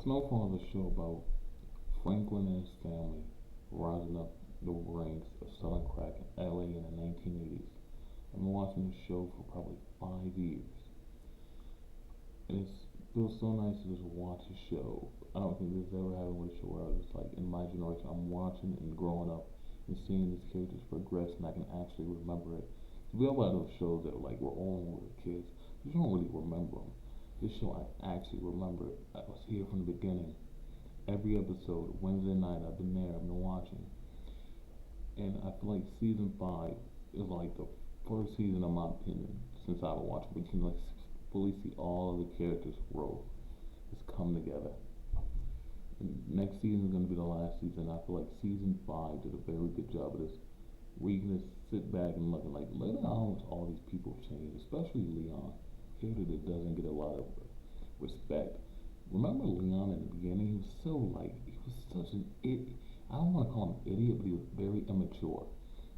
Snowfall is a show about Franklin and his family rising up the ranks of selling crack in LA in the 1980s. I've been watching this show for probably 5 years, and it feels so nice to just watch a show. I don't think this ever happened with a show where I was just like, in my generation, I'm watching and growing up and seeing these characters progress, and I can actually remember it. We have a lot of those shows that like we're on when we were kids, you don't really remember them. This show I actually remember it. I was here from the beginning. Every episode, Wednesday night, I've been there, I've been watching. And I feel like season 5 is like the first season, in my opinion, since I've watched it. We can like fully see all of the characters' growth just come together. And next season is going to be the last season. I feel like season 5 did a very good job of this. Where you can just sit back and look and like, look at how much all these people have changed, especially Leon, a character that doesn't get a lot of respect. Remember Leon in the beginning? He was so like he was such an idiot. I don't want to call him idiot, but he was very immature.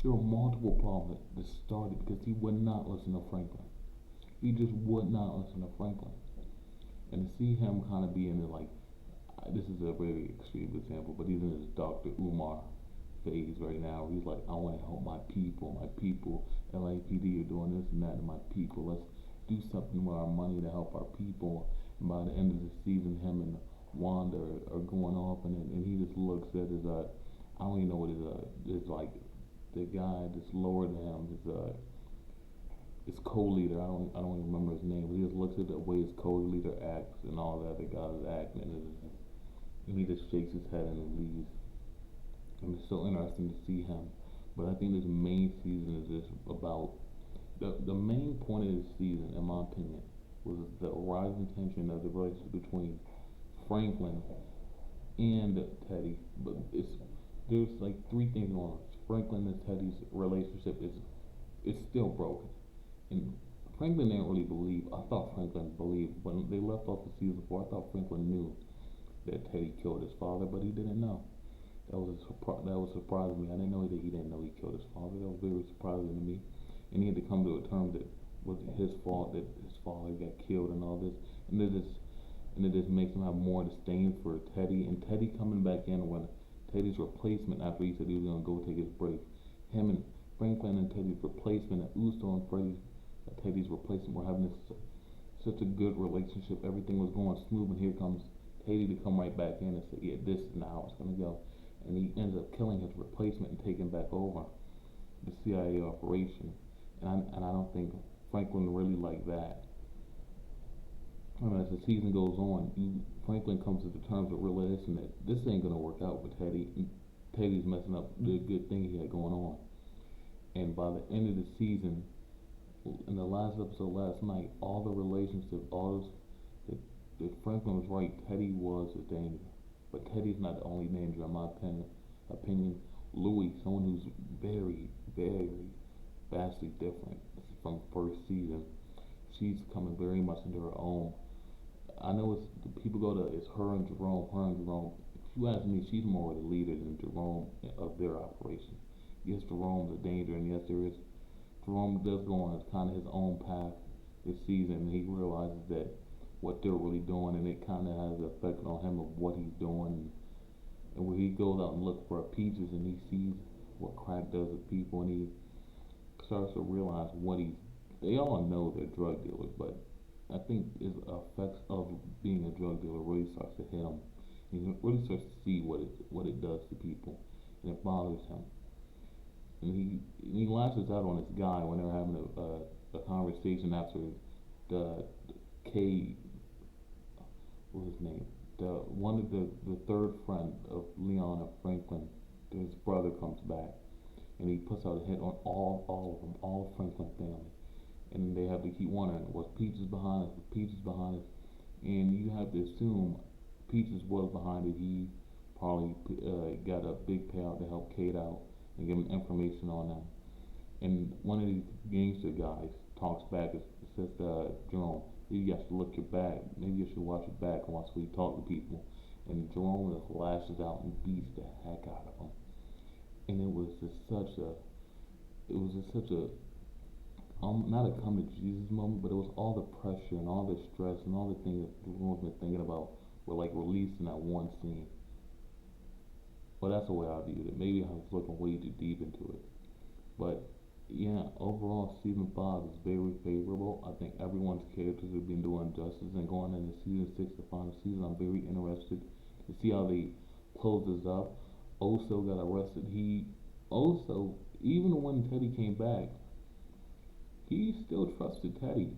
There were multiple problems that started because he would not listen to Franklin. He just would not listen to Franklin. And to see him kind of be in it like this is a very extreme example, but he's in his Dr. Umar phase right now. Where he's like, I want to help my people. My people, LAPD are doing this and that to my people. Let's do something with our money to help our people. And by the end of the season, him and Wanda are going off, and he just looks at his I don't even know what his like the guy that's lower than him, his co-leader. I don't even remember his name. But he just looks at the way his co-leader acts and all the other guys act, and he just shakes his head and leaves. And it's so interesting to see him. But I think this main season is just about the main point of this season, in my opinion, was the rising tension of the relationship between Franklin and Teddy. But there's like three things going on. Franklin and Teddy's relationship is still broken, and Franklin didn't really believe. I thought Franklin believed when they left off the season 4. I thought Franklin knew that Teddy killed his father, but he didn't know. That was surprising to me. I didn't know that he didn't know he killed his father. That was very surprising to me, and he had to come to a term that was his fault that his father got killed and all this, and it just makes him have more disdain for Teddy, and Teddy coming back in when Teddy's replacement after he said he was gonna go take his break. Him and Franklin and Teddy's replacement and Uso and Teddy's replacement were having such a good relationship. Everything was going smooth, and here comes Teddy to come right back in and say, yeah, this is not how it's gonna go. And he ends up killing his replacement and taking back over the CIA operation. And I don't think Franklin really liked that. I mean, as the season goes on, Franklin comes to the terms with realizing that this ain't gonna work out with Teddy. And Teddy's messing up the good thing he had going on. And by the end of the season, in the last episode last night, all the relationships, all those that Franklin was right, Teddy was a danger. But Teddy's not the only danger in my opinion. Louis, someone who's very, very vastly different from first season, she's coming very much into her own. I know people go to it's her and Jerome, her and Jerome. If you ask me, she's more of the leader than Jerome of their operation. Yes, Jerome's a danger, and yes, there is. Jerome does go on his kind of his own path this season, and he realizes that what they're really doing, and it kind of has an effect on him of what he's doing. And where he goes out and looks for peaches, and he sees what crack does to people, and he starts to realize what he's. They all know they're drug dealers, but I think his effects of being a drug dealer really starts to hit him. He really starts to see what it does to people, and it bothers him. And he lashes out on this guy when they're having a conversation after the K, what was his name? One of the third friend of Leon and Franklin, his brother comes back, and he puts out a hit on all of them, all Franklin family, and they have to keep wondering, was Peaches behind us? Was Peaches behind us? And you have to assume Peaches was behind it. He probably got a big payout to help Kate out and give him information on them. And one of these gangster guys talks back and says to Jerome, you guys should look your back. Maybe you should watch your back once we talk to people. And Jerome just lashes out and beats the heck out of him. And it was just such a not a come to Jesus moment, but it was all the pressure and all the stress and all the things that Jerome's been thinking about were like released in that one scene. Well, that's the way I viewed it. Maybe I was looking way too deep into it. But yeah, overall, season 5 is very favorable. I think everyone's characters have been doing justice, and going into season 6, the final season, I'm very interested to see how they close this up. Also got arrested. He also, even when Teddy came back, he still trusted Teddy.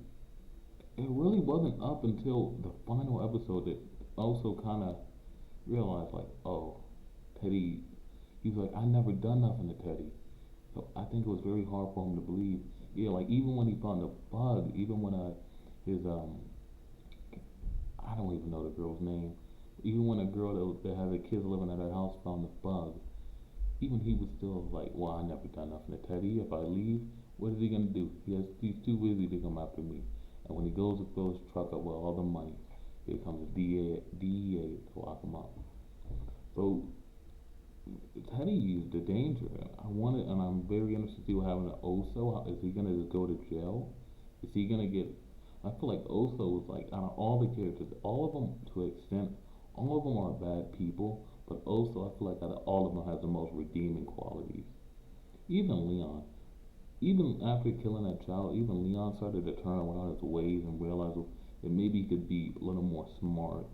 It really wasn't up until the final episode that also kind of realized, like, oh, Teddy. He's like, I never done nothing to Teddy. So I think it was very hard for him to believe. Yeah, like even when he found the bug, even when his I don't even know the girl's name. Even when a girl that had the kids living at her house found the bug, even he was still like, well, I never done nothing to Teddy. If I leave, what is he gonna do? He's too busy to come after me. And when he goes to fill his truck up with all the money, here comes the DEA to lock him up. So Teddy is the danger. I want it, and I'm very interested to see what happens to Oso. Is he gonna just go to jail? Is he gonna get? I feel like Oso was like out of all the characters, all of them to an extent, all of them are bad people, but Oso, I feel like out of all of them has the most redeeming qualities. Even Leon, even after killing that child, even Leon started to turn around his ways and realize that maybe he could be a little more smart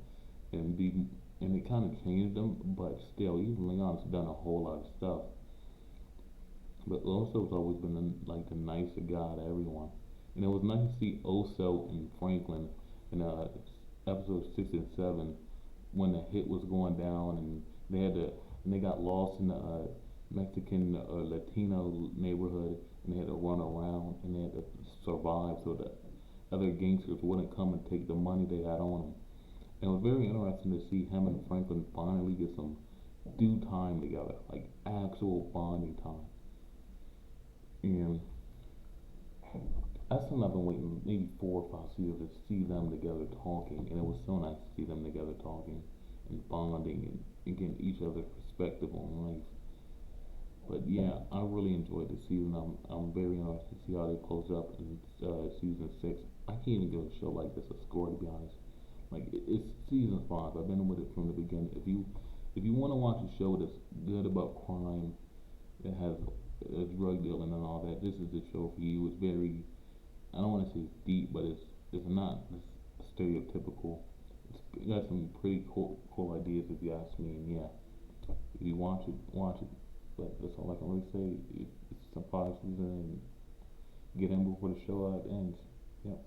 and be, and it kind of changed him. But still, even Leon's done a whole lot of stuff. But Oso's always been like the nicer guy to everyone, and it was nice to see Oso and Franklin in episode 6 and 7 when the hit was going down, and they had to, and they got lost in the Mexican or Latino neighborhood, and they had to run around and they had to survive so that other gangsters wouldn't come and take the money they had on them. And it was very interesting to see him and Franklin finally get some due time together, like actual bonding time. And I still have been waiting maybe 4 or 5 seasons to see them together talking, and it was so nice to see them together talking and bonding and getting each other's perspective on life. But yeah, I really enjoyed the season. I'm very interested to see how they close up in season 6. I can't even give a show like this a score, to be honest. Like it's season 5. I've been with it from the beginning. If you want to watch a show that's good about crime, that has drug dealing and all that, this is the show for you. It's very, I don't want to say it's deep, but it's not stereotypical. It's got some pretty cool ideas if you ask me. And yeah, if you watch it, watch it. But that's all I can really say. It's a 5 season and get in before the show ends. Yep.